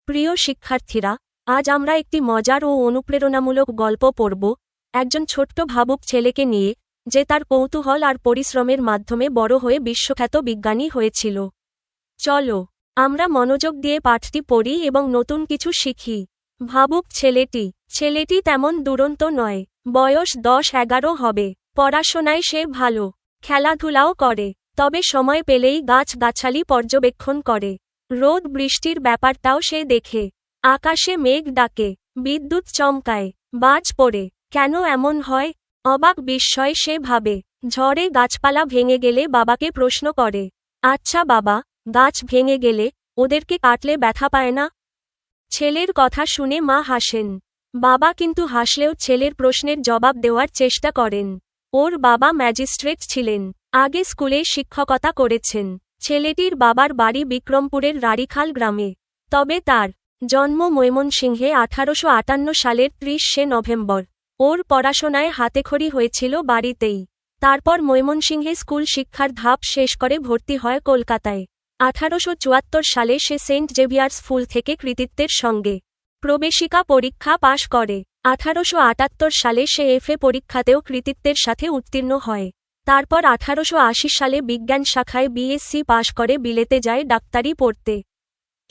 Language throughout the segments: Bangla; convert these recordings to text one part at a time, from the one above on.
প্রিয় শিক্ষার্থীরা, আজ আমরা একটি মজার ও অনুপ্রেরণামূলক গল্প পড়ব, একজন ছোট্ট ভাবুক ছেলেকে নিয়ে, যে তার কৌতূহল আর পরিশ্রমের মাধ্যমে বড় হয়ে বিশ্বখ্যাত বিজ্ঞানী হয়েছিল। চলো আমরা মনোযোগ দিয়ে পাঠটি পড়ি এবং নতুন কিছু শিখি। ভাবুক ছেলেটি তেমন দুরন্ত নয়, বয়স 10-11 হবে। পড়াশোনায় সে ভালো, খেলাধুলাও করে, তবে সময় পেলেই গাছগাছালি পর্যবেক্ষণ করে। রোদ বৃষ্টির ব্যাপারটাও সে দেখে। আকাশে মেঘ ডাকে, বিদ্যুৎ চমকায়, বাজ পড়ে। কেন এমন হয়? অবাক বিস্ময়ে সে ভাবে। ঝড়ে গাছপালা ভেঙে গেলে বাবাকে প্রশ্ন করে, আচ্ছা বাবা, গাছ ভেঙে গেলে ওদেরকে কাটলে ব্যথা পায় না? ছেলের কথা শুনে মা হাসেন। বাবা কিন্তু হাসলেও ছেলের প্রশ্নের জবাব দেওয়ার চেষ্টা করেন। ওর বাবা ম্যাজিস্ট্রেট ছিলেন, আগে স্কুলে শিক্ষকতা করেছেন। ছেলেটির বাবার বাড়ি বিক্রমপুরের রাড়িখাল গ্রামে, তবে তার জন্ম ময়মনসিংহে 1858 সালের 30শে নভেম্বর। ওর পড়াশোনায় হাতেখড়ি হয়েছিল বাড়িতেই। তারপর ময়মনসিংহে স্কুল শিক্ষার ধাপ শেষ করে ভর্তি হয় কলকাতায়। 1874 সালে সে সেন্ট জেভিয়ার্স স্কুল থেকে কৃতিত্বের সঙ্গে প্রবেশিকা পরীক্ষা পাশ করে। 1878 সালে সে এফএ পরীক্ষাতেও কৃতিত্বের সাথে উত্তীর্ণ হয়। তারপর 1880 সালে বিজ্ঞান শাখায় বিএসসি পাশ করে বিলেতে যায় ডাক্তারি পড়তে।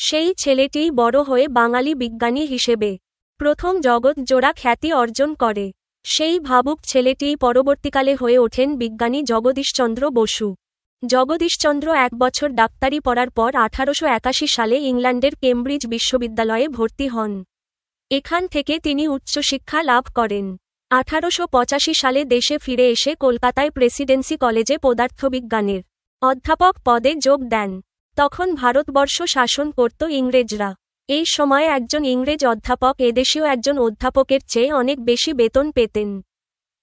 সেই ছেলেটিই বড় হয়ে বাঙালি বিজ্ঞানী হিসেবে প্রথম জগৎজোড়া খ্যাতি অর্জন করে। সেই ভাবুক ছেলেটিই পরবর্তীকালে হয়ে ওঠেন বিজ্ঞানী জগদীশচন্দ্র বসু। জগদীশচন্দ্র 1 বছর ডাক্তারি পড়ার পর 1881 সালে ইংল্যান্ডের কেমব্রিজ বিশ্ববিদ্যালয়ে ভর্তি হন। এখান থেকে তিনি উচ্চশিক্ষা লাভ করেন। 1885 সালে দেশে ফিরে এসে কলকাতায় প্রেসিডেন্সি কলেজে পদার্থবিজ্ঞানের অধ্যাপক পদে যোগ দেন। তখন ভারতবর্ষ শাসন করত ইংরেজরা। এই সময়ে একজন ইংরেজ অধ্যাপক এদেশীয় একজন অধ্যাপকের চেয়ে অনেক বেশি বেতন পেতেন।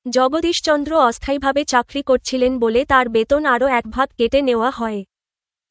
জগদীশচন্দ্র অস্থায়ীভাবে চাকরি করছিলেন বলে তার বেতন আরও 1 ভাগ কেটে নেওয়া হয়।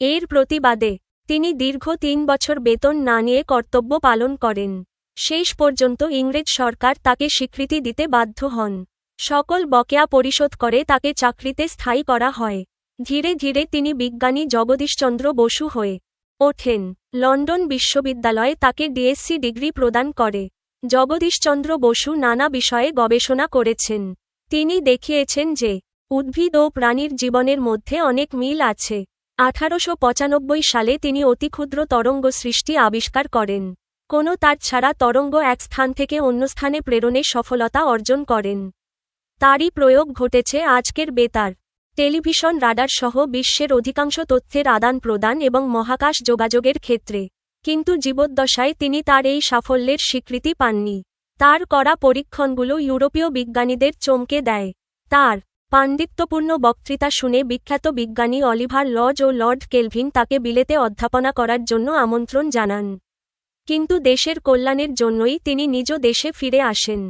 এর প্রতিবাদে তিনি দীর্ঘ 3 বছর বেতন না নিয়ে কর্তব্য পালন করেন। শেষ পর্যন্ত ইংরেজ সরকার তাকে স্বীকৃতি দিতে বাধ্য হন। সকল বকেয়া পরিশোধ করে তাকে চাকরিতে স্থায়ী করা হয়। ধীরে ধীরে তিনি বিজ্ঞানী জগদীশচন্দ্র বসু হয়ে ওঠেন। লন্ডন বিশ্ববিদ্যালয়ে তাকে ডিএসসি ডিগ্রি প্রদান করে। জগদীশচন্দ্র বসু নানা বিষয়ে গবেষণা করেছেন। তিনি দেখিয়েছেন যে উদ্ভিদ ও প্রাণীর জীবনের মধ্যে অনেক মিল আছে। 1895 সালে তিনি অতিক্ষুদ্র তরঙ্গ সৃষ্টি আবিষ্কার করেন। কোনো তার ছাড়া তরঙ্গ এক স্থান থেকে অন্য স্থানে প্রেরণে সফলতা অর্জন করেন। তারই প্রয়োগ ঘটেছে আজকের বেতার, টেলিভিশন, রাডার সহ বিশ্বের অধিকাংশ তথ্যের আদান প্রদান এবং মহাকাশ যোগাযোগের ক্ষেত্রে। কিন্তু জীবদ্দশায় তিনি তার এই সাফল্যের স্বীকৃতি পাননি। তার করা পরীক্ষণগুলো ইউরোপীয় বিজ্ঞানীদের চমকে দেয়। তার পাণ্ডিত্যপূর্ণ বক্তৃতা শুনে বিখ্যাত বিজ্ঞানী অলিভার লজ ও লর্ড কেলভিন তাকে বিলেতে অধ্যাপনা করার জন্য আমন্ত্রণ জানান। কিন্তু দেশের কল্যাণের জন্যই তিনি নিজ দেশে ফিরে আসেন।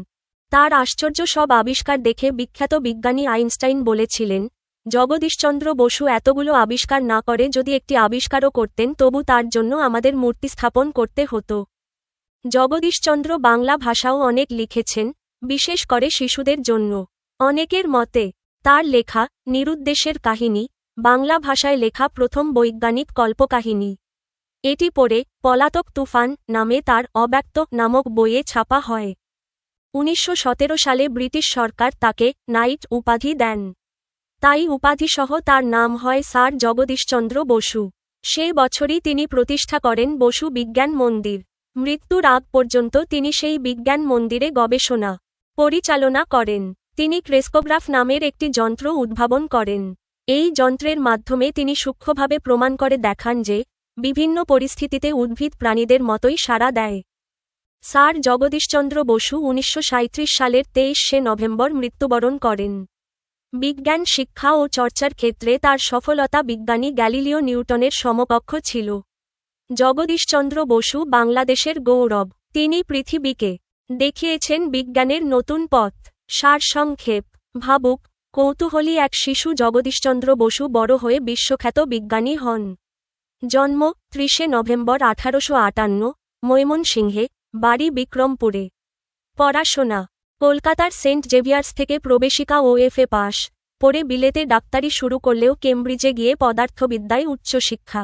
তার আশ্চর্য সব আবিষ্কার দেখে বিখ্যাত বিজ্ঞানী আইনস্টাইন বলেছিলেন, জগদীশচন্দ্র বসু এতগুলো আবিষ্কার না করে যদি একটি আবিষ্কারও করতেন তবু তার জন্য আমাদের মূর্তি স্থাপন করতে হতো। জগদীশচন্দ্র বাংলা ভাষাও অনেক লিখেছেন, বিশেষ করে শিশুদের জন্য। অনেকের মতে তার লেখা নিরুদ্দেশের কাহিনী বাংলা ভাষায় লেখা প্রথম বৈজ্ঞানিক কল্পকাহিনী। এটি পড়ে পলাতক তুফান নামে তার অব্যক্ত নামক বইয়ে ছাপা হয়। 1917 সালে ব্রিটিশ সরকার তাকে নাইট উপাধি দেন। তাই উপাধিসহ তার নাম হয় স্যার জগদীশচন্দ্র বসু। সেই বছরই তিনি প্রতিষ্ঠা করেন বসু বিজ্ঞান মন্দির। মৃত্যুর আগ পর্যন্ত তিনি সেই বিজ্ঞান মন্দিরে গবেষণা পরিচালনা করেন। তিনি ক্রেস্কোগ্রাফ নামের একটি যন্ত্র উদ্ভাবন করেন। এই যন্ত্রের মাধ্যমে তিনি সূক্ষ্মভাবে প্রমাণ করে দেখান যে বিভিন্ন পরিস্থিতিতে উদ্ভিদ প্রাণীদের মতোই সাড়া দেয়। স্যার জগদীশচন্দ্র বসু 1937 সালের 23শে নভেম্বর মৃত্যুবরণ করেন। বিজ্ঞান শিক্ষা ও চর্চার ক্ষেত্রে তার সফলতা বিজ্ঞানী গ্যালিলিও নিউটনের সমকক্ষ ছিল। জগদীশচন্দ্র বসু বাংলাদেশের গৌরব। তিনি পৃথিবীকে দেখিয়েছেন বিজ্ঞানের নতুন পথ। সারসংক্ষেপ: ভাবুক, কৌতূহলী এক শিশু জগদীশচন্দ্র বসু বড় হয়ে বিশ্বখ্যাত বিজ্ঞানী হন। জন্ম 30শে নভেম্বর 1858, ময়মনসিংহে, বাড়ি বিক্রমপুরে। পড়াশোনা: কলকাতার সেন্ট জেভিয়ার্স থেকে প্রবেশিকা ও এফএ পাশ। পরে বিলেতে ডাক্তারি শুরু করলেও কেমব্রিজে গিয়ে পদার্থবিদ্যায় উচ্চশিক্ষা।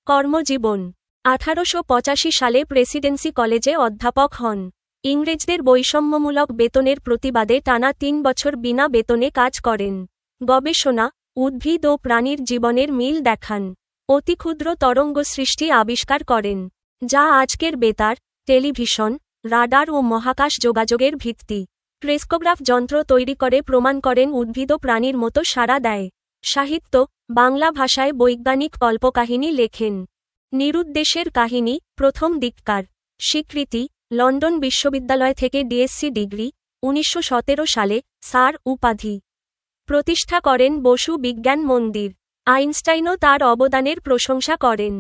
কর্মজীবন: 1885 সালে প্রেসিডেন্সি কলেজে অধ্যাপক হন। ইংরেজদের বৈষম্যমূলক বেতনের প্রতিবাদে টানা 3 বছর বিনা বেতনে কাজ করেন। গবেষণা, উদ্ভিদ ও প্রাণীর জীবনের মিল দেখান। অতি ক্ষুদ্র তরঙ্গ সৃষ্টি আবিষ্কার করেন, যা আজকের বেতার, টেলিভিশন, রাডার ও মহাকাশ যোগাযোগের ভিত্তি। ক্রেস্কোগ্রাফ যন্ত্র তৈরি করে প্রমাণ করেন উদ্ভিদ ও প্রাণীর মতো সাড়া দেয়। সাহিত্য, বাংলা ভাষায় বৈজ্ঞানিক কল্পকাহিনী লেখেন। নিরুদ্দেশের কাহিনী, প্রথম দিককার। স্বীকৃতি, লন্ডন বিশ্ববিদ্যালয় থেকে ডিএসসি ডিগ্রি, 1917 সালে, স্যার উপাধি। প্রতিষ্ঠা করেন বসু বিজ্ঞান মন্দির। আইনস্টাইনও তার অবদানের প্রশংসা করেন।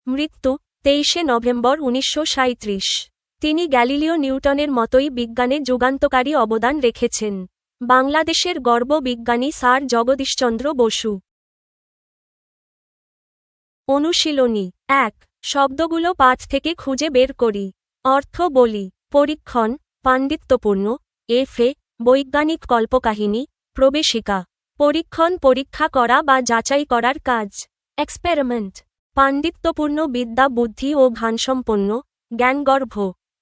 মৃত্যু, 23 নভেম্বর 1937। তিনি গ্যালিলিও নিউটনের মতোই বিজ্ঞানে যুগান্তকারী অবদান রেখেছেন। বাংলাদেশের গর্ব বিজ্ঞানী স্যার জগদীশচন্দ্র বসু। অনুশীলনী 1। শব্দগুলো পাঠ থেকে খুঁজে বের করি। অর্থ বলি। পরীক্ষণ, পাণ্ডিত্যপূর্ণ। এফএ, বৈজ্ঞানিক কল্পকাহিনী। প্রবেশিকা, পরীক্ষণ, পরীক্ষা করা বা যাচাই করার কাজ। এক্সপেরিমেন্ট, পাণ্ডিত্যপূর্ণ, বিদ্যা, বুদ্ধি ও ভানসম্পন্ন, জ্ঞানগর্ভ।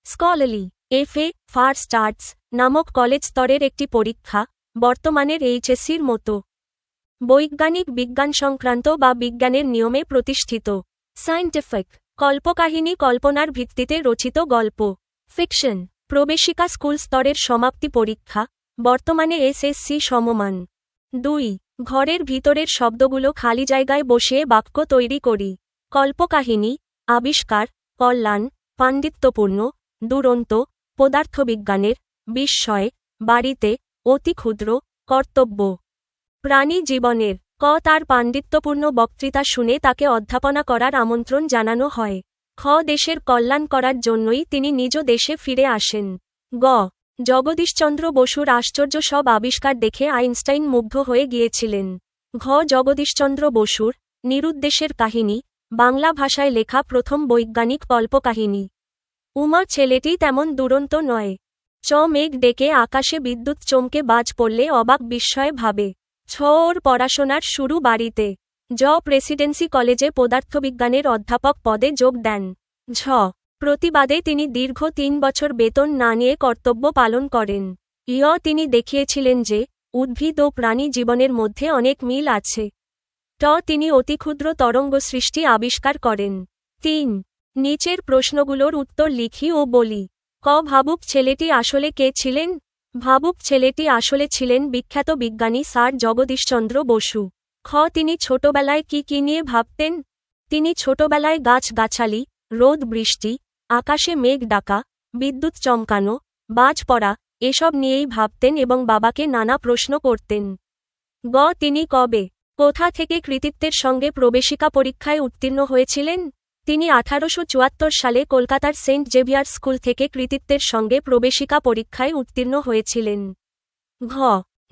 স্কলারলি, এফএ, ফার্স্ট আর্টস নামক কলেজ স্তরের একটি পরীক্ষা, বর্তমানের এইচএসসির মতো। বৈজ্ঞানিক, বিজ্ঞান সংক্রান্ত বা বিজ্ঞানের নিয়মে প্রতিষ্ঠিত। সায়েন্টিফিক, কল্পকাহিনী, কল্পনার ভিত্তিতে রচিত গল্প। ফিকশন, প্রবেশিকা, স্কুল স্তরের সমাপ্তি পরীক্ষা, বর্তমানে এসএসসি সমমান। 2। ঘরের ভিতরের শব্দগুলো খালি জায়গায় বসিয়ে বাক্য তৈরি করি। কল্পকাহিনী, আবিষ্কার, কল্যাণ, পাণ্ডিত্যপূর্ণ, দুরন্ত, পদার্থবিজ্ঞানের, বিস্ময়, বাড়িতে, অতি ক্ষুদ্র, কর্তব্য। প্রাণী জীবনের, ক। তার পাণ্ডিত্যপূর্ণ বক্তৃতা শুনে তাকে অধ্যাপনা করার আমন্ত্রণ জানানো হয়। খ। দেশের কল্যাণ করার জন্যই তিনি নিজ দেশে ফিরে আসেন। গ। জগদীশচন্দ্র বসুর আশ্চর্য সব আবিষ্কার দেখে আইনস্টাইন মুগ্ধ হয়ে গিয়েছিলেন। ঘ। জগদীশচন্দ্র বসুর নিরুদ্দেশের কাহিনী, বাংলা ভাষায় লেখা প্রথম বৈজ্ঞানিক কল্পকাহিনী। উমা ছেলেটি তেমন দুরন্ত নয়। চ। মেঘ ডেকে আকাশে বিদ্যুৎ চমকে বাজ পড়লে অবাক বিস্ময়ে ভাবে। ছ। ওর পড়াশোনার শুরু বাড়িতে। জ। প্রেসিডেন্সি কলেজে পদার্থবিজ্ঞানের অধ্যাপক পদে যোগ দেন। ঝ। প্রতিবাদে তিনি দীর্ঘ 3 বছর বেতন না নিয়ে কর্তব্য পালন করেন। য়। তিনি দেখিয়েছিলেন যে উদ্ভিদ ও প্রাণী জীবনের মধ্যে অনেক মিল আছে। ট। তিনি অতি ক্ষুদ্র তরঙ্গ সৃষ্টি আবিষ্কার করেন। 3। নিচের প্রশ্নগুলোর উত্তর লিখি ও বলি। ক। ভাবুক ছেলেটি আসলে কে ছিলেন? ভাবুক ছেলেটি আসলে ছিলেন বিখ্যাত বিজ্ঞানী স্যার জগদীশচন্দ্র বসু। খ। তিনি ছোটবেলায় কি নিয়ে ভাবতেন? তিনি ছোটবেলায় গাছ-গাছালি, রোদ বৃষ্টি, আকাশে মেঘ ডাকা, বিদ্যুৎ চমকানো, বাজ পড়া, এসব নিয়েই ভাবতেন এবং বাবাকে নানা প্রশ্ন করতেন। গ। তিনি কবে, কোথা থেকে কৃতিত্বের সঙ্গে প্রবেশিকা পরীক্ষায় উত্তীর্ণ হয়েছিলেন? তিনি 1874 সালে কলকাতার সেন্ট জেভিয়ার্স স্কুল থেকে কৃতিত্বের সঙ্গে প্রবেশিকা পরীক্ষায় উত্তীর্ণ হয়েছিলেন। ঘ।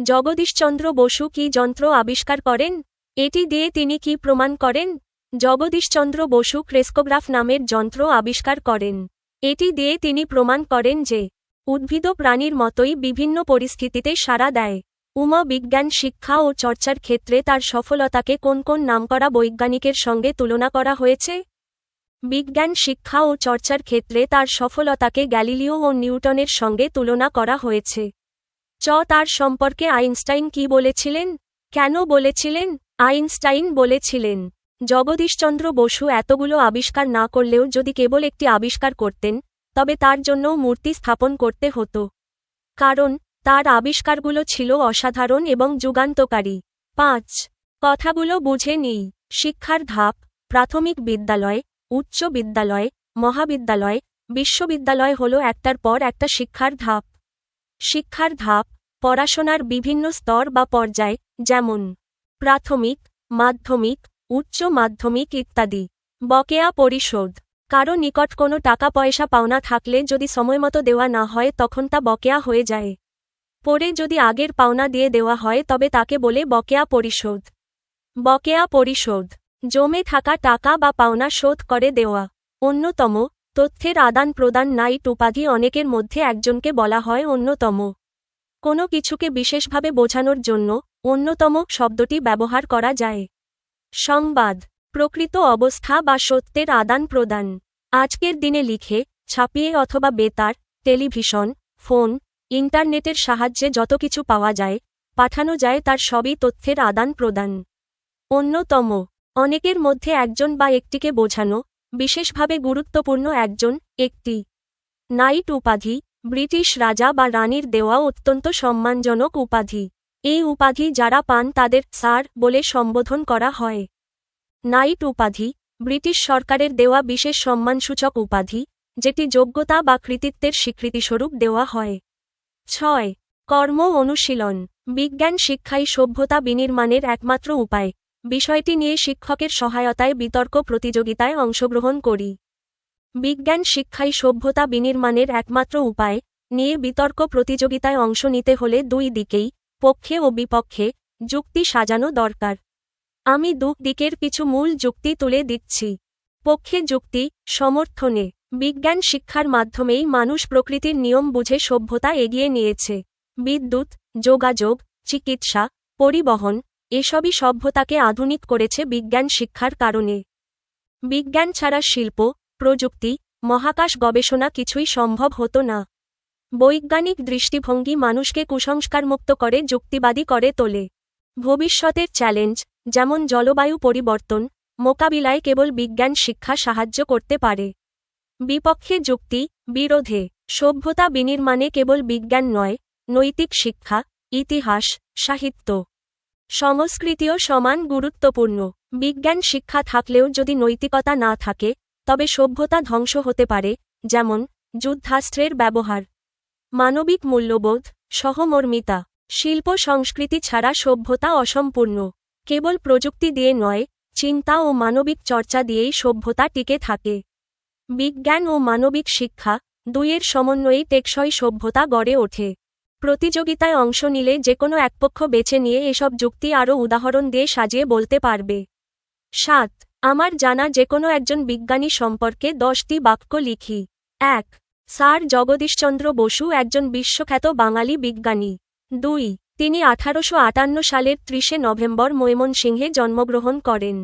জগদীশচন্দ্র বসু কি যন্ত্র আবিষ্কার করেন? এটি দিয়ে তিনি কি প্রমাণ করেন? জগদীশচন্দ্র বসু ক্রেস্কোগ্রাফ নামের যন্ত্র আবিষ্কার করেন। এটি দিয়ে তিনি প্রমাণ করেন যে উদ্ভিদ প্রাণীর মতোই বিভিন্ন পরিস্থিতিতে সাড়া দেয়। উমা বিজ্ঞান শিক্ষা ও চর্চার ক্ষেত্রে তার সফলতাকে কোন কোন নামকরা বৈজ্ঞানিকের সঙ্গে তুলনা করা হয়েছে? বিজ্ঞান শিক্ষা ও চর্চার ক্ষেত্রে তার সফলতাকে গ্যালিলিও ও নিউটনের সঙ্গে তুলনা করা হয়েছে। চ। তার সম্পর্কে আইনস্টাইন কি বলেছিলেন? কেন বলেছিলেন? আইনস্টাইন বলেছিলেন, জগদীশচন্দ্র বসু এতগুলো আবিষ্কার না করলেও যদি কেবল একটি আবিষ্কার করতেন, তবে তার জন্যও মূর্তি স্থাপন করতে হতো। কারণ তার আবিষ্কারগুলো ছিল অসাধারণ এবং যুগান্তকারী। 5। কথাগুলো বুঝে নিই। শিক্ষার ধাপ, প্রাথমিক বিদ্যালয়, উচ্চ বিদ্যালয়, মহাবিদ্যালয়, বিশ্ববিদ্যালয় হল একটার পর একটা শিক্ষার ধাপ। শিক্ষার ধাপ, পড়াশোনার বিভিন্ন স্তর বা পর্যায়, যেমন প্রাথমিক, মাধ্যমিক, উচ্চ মাধ্যমিক ইত্যাদি। বকেয়া পরিশোধ, কারো নিকট কোনো টাকা পয়সা পাওনা থাকলে যদি সময়মতো দেওয়া না হয় তখন তা বকেয়া হয়ে যায়। পরে যদি আগের পাওনা দিয়ে দেওয়া হয় তবে তাকে বলে বকেয়া পরিশোধ। বকেয়া পরিশোধ, জমে থাকা টাকা বা পাওনা শোধ করে দেওয়া। অন্যতম, তথ্যের আদান প্রদান। নাইট উপাধি অনেকের মধ্যে একজনকে বলা হয় অন্যতম। কোনো কিছুকে বিশেষভাবে বোঝানোর জন্য অন্যতম শব্দটি ব্যবহার করা যায়। সংবাদ, প্রকৃত অবস্থা বা সত্যের আদান প্রদান। আজকের দিনে লিখে, ছাপিয়ে অথবা বেতার, টেলিভিশন, ফোন, ইন্টারনেটের সাহায্যে যত কিছু পাওয়া যায়, পাঠানো যায় তার সবই তথ্যের আদান প্রদান। অন্যতম অনেকের মধ্যে একজন বা একটিকে বোঝানো, বিশেষভাবে গুরুত্বপূর্ণ একজন, একটি। নাইট উপাধি, ব্রিটিশ রাজা বা রানীর দেওয়া অত্যন্ত সম্মানজনক উপাধি। এই উপাধি যারা পান তাদের স্যার বলে সম্বোধন করা হয়। নাইট উপাধি, ব্রিটিশ সরকারের দেওয়া বিশেষ সম্মানসূচক উপাধি, যেটি যোগ্যতা বা কৃতিত্বের স্বীকৃতিস্বরূপ দেওয়া হয়। 6. কর্ম অনুশীলন। বিজ্ঞান শিক্ষাই সভ্যতা বিনির্মাণের একমাত্র উপায়। বিষয়টি নিয়ে শিক্ষকের সহায়তায় বিতর্ক প্রতিযোগিতায় অংশগ্রহণ করি। বিজ্ঞান শিক্ষাই সভ্যতা বিনির্মাণের একমাত্র উপায় নিয়ে বিতর্ক প্রতিযোগিতায় অংশ নিতে হলে দুই দিকেই, পক্ষে ও বিপক্ষে, যুক্তি সাজানো দরকার। আমি দিকের কিছু মূল যুক্তি তুলে দিচ্ছি। পক্ষে যুক্তি, সমর্থনে। বিজ্ঞান শিক্ষার মাধ্যমেই মানুষ প্রকৃতির নিয়ম বুঝে সভ্যতা এগিয়ে নিয়েছে। বিদ্যুৎ, যোগাযোগ, চিকিৎসা, পরিবহন, এসবই সভ্যতাকে আধুনিক করেছে বিজ্ঞান শিক্ষার কারণে। বিজ্ঞান ছাড়া শিল্প, প্রযুক্তি, মহাকাশ গবেষণা কিছুই সম্ভব হতো না। বৈজ্ঞানিক দৃষ্টিভঙ্গি মানুষকে কুসংস্কারমুক্ত করে যুক্তিবাদী করে তোলে। ভবিষ্যতের চ্যালেঞ্জ, যেমন জলবায়ু পরিবর্তন, মোকাবিলায় কেবল বিজ্ঞান শিক্ষা সাহায্য করতে পারে। বিপক্ষে যুক্তি, বিরোধে। সভ্যতা বিনির্মাণে কেবল বিজ্ঞান নয়, নৈতিক শিক্ষা, ইতিহাস, সাহিত্য, সংস্কৃতিও সমান গুরুত্বপূর্ণ। বিজ্ঞান শিক্ষা থাকলেও যদি নৈতিকতা না থাকে, তবে সভ্যতা ধ্বংস হতে পারে, যেমন যুদ্ধাস্ত্রের ব্যবহার, মানবিক মূল্যবোধ, সহমর্মিতা। শিল্প সংস্কৃতি ছাড়া সভ্যতা অসম্পূর্ণ। কেবল প্রযুক্তি দিয়ে নয়, চিন্তা ও মানবিক চর্চা দিয়েই সভ্যতা টিকে থাকে। বিজ্ঞান ও মানবিক শিক্ষা, দুইয়ের সমন্বয়েই টেকসই সভ্যতা গড়ে ওঠে। প্রতিযোগিতায় অংশ নিলে যেকোনো একপক্ষ বেছে নিয়ে এসব যুক্তি আরও উদাহরণ দিয়ে সাজিয়ে বলতে পারবে। 7. আমার জানা যেকোনো একজন বিজ্ঞানী সম্পর্কে 10টি বাক্য লিখি। 1. স্যার জগদীশচন্দ্র বসু একজন বিশ্বখ্যাত বাঙালি বিজ্ঞানী। 2. তিনি 1858 সালের 30 নভেম্বর ময়মনসিংহে জন্মগ্রহণ করেন।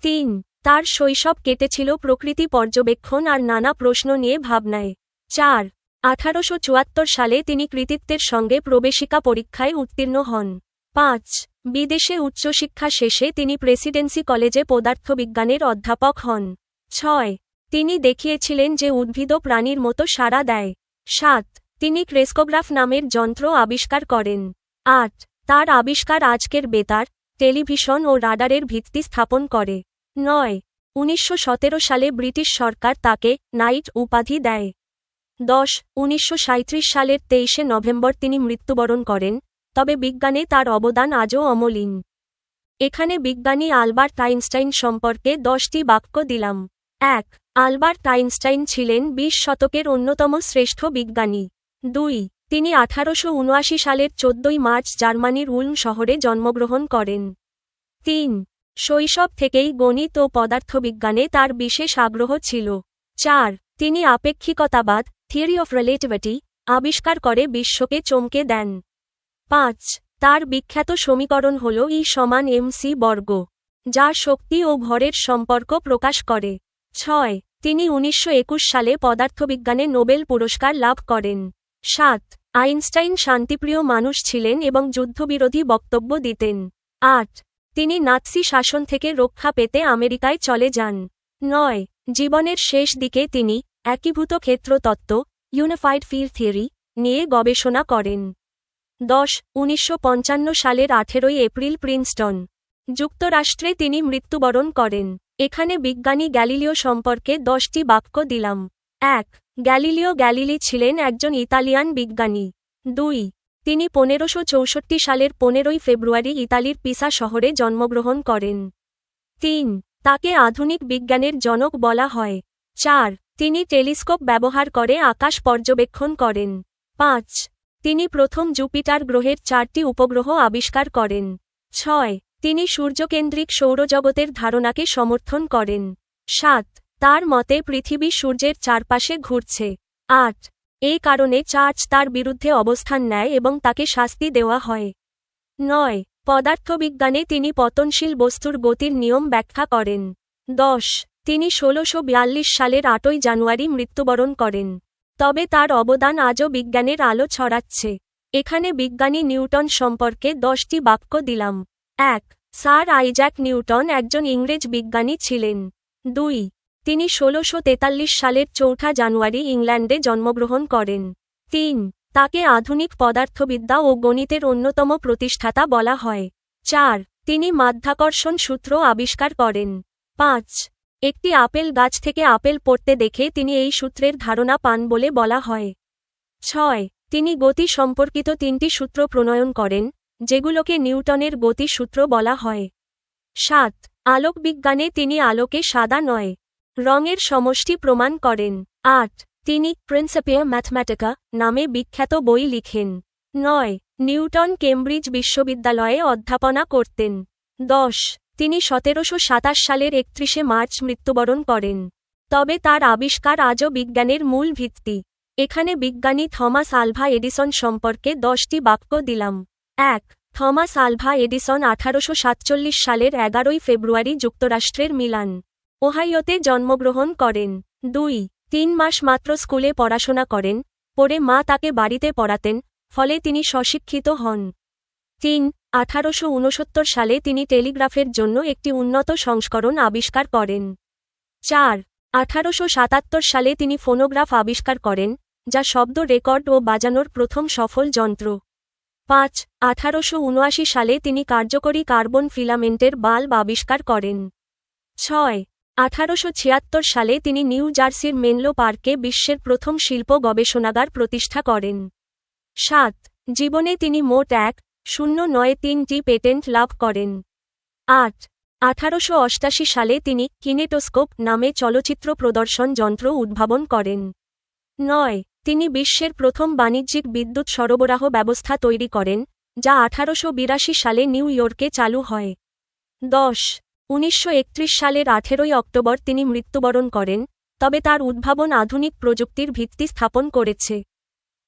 3. তার শৈশব কেটেছিল প্রকৃতি পর্যবেক্ষণ আর নানা প্রশ্ন নিয়ে ভাবনায়। 4. 1874 সালে তিনি কৃতিত্বের সঙ্গে প্রবেশিকা পরীক্ষায় উত্তীর্ণ হন। 5. বিদেশে উচ্চশিক্ষা শেষে তিনি প্রেসিডেন্সি কলেজে পদার্থবিজ্ঞানের অধ্যাপক হন। 6. তিনি দেখিয়েছিলেন যে উদ্ভিদ প্রাণীর মতো সাড়া দেয়। 7. তিনি ক্রেস্কোগ্রাফ নামের যন্ত্র আবিষ্কার করেন। 8. তার আবিষ্কার আজকের বেতার, টেলিভিশন ও রাডারের ভিত্তি স্থাপন করে। 9. 1917 সালে ব্রিটিশ সরকার তাকে নাইট উপাধি দেয়। 10. 1937 সালের 23 নভেম্বর তিনি মৃত্যুবরণ করেন, তবে বিজ্ঞানে তার অবদান আজও অমলিন। এখানে বিজ্ঞানী আলবার্ট আইনস্টাইন সম্পর্কে 10টি বাক্য দিলাম। 1. আলবার্ট আইনস্টাইন ছিলেন 20 শতকের অন্যতম শ্রেষ্ঠ বিজ্ঞানী। 2. তিনি 1879 সালের 14 মার্চ জার্মানির উলম শহরে জন্মগ্রহণ করেন। 3. শৈশব থেকেই গণিত ও পদার্থবিজ্ঞানে তার বিশেষ আগ্রহ ছিল। 4. তিনি আপেক্ষিকতাবাদ, থিওরি অফ রিলেটিভিটি, আবিষ্কার করে বিশ্বকে চমকে দেন। 5. তার বিখ্যাত সমীকরণ হল E = mc বর্গ, যা শক্তি ও ভরের সম্পর্ক প্রকাশ করে। 6. তিনি 1921 সালে পদার্থবিজ্ঞানে নোবেল পুরস্কার লাভ করেন। 7. আইনস্টাইন শান্তিপ্রিয় মানুষ ছিলেন এবং যুদ্ধবিরোধী বক্তব্য দিতেন। 8. তিনি নাৎসি শাসন থেকে রক্ষা পেতে আমেরিকায় চলে যান। 9. জীবনের শেষ দিকে তিনি একীভূত ক্ষেত্র তত্ত্ব, ইউনিফাইড ফিল্ড থিওরি, নিয়ে গবেষণা করেন। 10. 1955 সালের 18 এপ্রিল প্রিন্সটন, যুক্তরাষ্ট্রে তিনি মৃত্যুবরণ করেন। এখানে বিজ্ঞানী গ্যালিলিও সম্পর্কে 10টি বাক্য দিলাম। 1. গ্যালিলিও গ্যালিলি ছিলেন একজন ইতালিয়ান বিজ্ঞানী। 2. তিনি 1564 সালের 15 ফেব্রুয়ারি ইতালির পিসা শহরে জন্মগ্রহণ করেন। 3. তাকে আধুনিক বিজ্ঞানের জনক বলা হয়। 4. তিনি টেলিস্কোপ ব্যবহার করে আকাশ পর্যবেক্ষণ করেন। 5. তিনি প্রথম জুপিটার গ্রহের 4টি উপগ্রহ আবিষ্কার করেন। 6. তিনি সূর্যকেন্দ্রিক সৌরজগতের ধারণাকে সমর্থন করেন। 7. তার মতে পৃথিবী সূর্যের চারপাশে ঘুরছে। 8. এই কারণে চার্চ তার বিরুদ্ধে অবস্থান নেয় এবং তাকে শাস্তি দেওয়া হয়। 9. পদার্থবিজ্ঞানে তিনি পতনশীল বস্তুর গতির নিয়ম ব্যাখ্যা করেন। 10 তিনি 1642 সালের 8ই জানুয়ারি মৃত্যুবরণ করেন। তবে তার অবদান আজও বিজ্ঞানের আলো ছড়াচ্ছে। এখানে বিজ্ঞানী নিউটন সম্পর্কে 10টি বাক্য দিলাম। 1 স্যার আইজ্যাক নিউটন একজন ইংরেজ বিজ্ঞানী ছিলেন। 2 তিনি 1643 সালের 4 জানুয়ারি ইংল্যান্ডে জন্মগ্রহণ করেন। 3 তাকে আধুনিক পদার্থবিদ্যা ও গণিতের অন্যতম প্রতিষ্ঠাতা বলা হয়। 4 তিনি মাধ্যাকর্ষণ সূত্র আবিষ্কার করেন। 5 একটি আপেল গাছ থেকে আপেল পড়তে দেখে তিনি এই সূত্রের ধারণা পান বলে বলা হয়। 6 তিনি গতি সম্পর্কিত 3টি সূত্র প্রণয়ন করেন, যেগুলোকে নিউটনের গতি সূত্র বলা হয়। 7 আলোকবিজ্ঞানে তিনি আলোকে সাদা নয়, রঙের সমষ্টি প্রমাণ করেন। 8 তিনি প্রিন্সিপিয়া ম্যাথমেটিকা নামে বিখ্যাত বই লিখেন। 9 নিউটন কেমব্রিজ বিশ্ববিদ্যালয়ে অধ্যাপনা করতেন। 10 তিনি 1727 সালের 31 মার্চ মৃত্যুবরণ করেন। তবে তার আবিষ্কার আজও বিজ্ঞানের মূল ভিত্তি। এখানে বিজ্ঞানী থমাস আলভা এডিসন সম্পর্কে 10টি বাক্য দিলাম। 1 থমাস আলভা এডিসন 1847 সালের 11 ফেব্রুয়ারি যুক্তরাষ্ট্রের মিলান, ওহাইওতে জন্মগ্রহণ করেন। 2 3 মাস মাত্র স্কুলে পড়াশোনা করেন, পরে মা তাকে বাড়িতে পড়াতেন, ফলে তিনি স্বশিক্ষিত হন। 3 1869 সালে তিনি টেলিগ্রাফের জন্য একটি উন্নত সংস্করণ আবিষ্কার করেন। 4 1877 সালে তিনি ফোনোগ্রাফ আবিষ্কার করেন, যা শব্দ রেকর্ড ও বাজানোর প্রথম সফল যন্ত্র। 5 1879 সালে তিনি কার্যকরী কার্বন ফিলামেন্টের বাল্ব আবিষ্কার করেন। 6 1876 সালে তিনি নিউ জার্সির মেনলো পার্কে বিশ্বের প্রথম শিল্প গবেষণাগার প্রতিষ্ঠা করেন। 7 জীবনে তিনি মোট 1,093টি পেটেন্ট লাভ করেন। 8 1888 সালে তিনি কিনেটোস্কোপ নামে চলচ্চিত্র প্রদর্শন যন্ত্র উদ্ভাবন করেন। 9 তিনি বিশ্বের প্রথম বাণিজ্যিক বিদ্যুৎ সরবরাহ ব্যবস্থা তৈরি করেন, যা 1882 সালে নিউ ইয়র্কে চালু হয়। 10 1931 সালের 18 অক্টোবর তিনি মৃত্যুবরণ করেন, তবে তার উদ্ভাবন আধুনিক প্রযুক্তির ভিত্তি স্থাপন করেছে।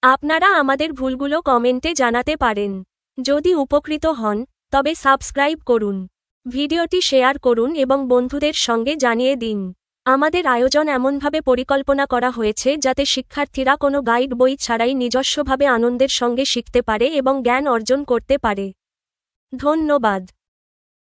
আপনারা আমাদের ভুলগুলো কমেন্টে জানাতে পারেন। যদি উপকৃত হন, তবে সাবস্ক্রাইব করুন, ভিডিওটি শেয়ার করুন এবং বন্ধুদের সঙ্গে জানিয়ে দিন। আমাদের আয়োজন এমনভাবে পরিকল্পনা করা হয়েছে যাতে শিক্ষার্থীরা কোনো গাইড বই ছাড়াই নিজস্বভাবে আনন্দের সঙ্গে শিখতে পারে এবং জ্ঞান অর্জন করতে পারে। ধন্যবাদ।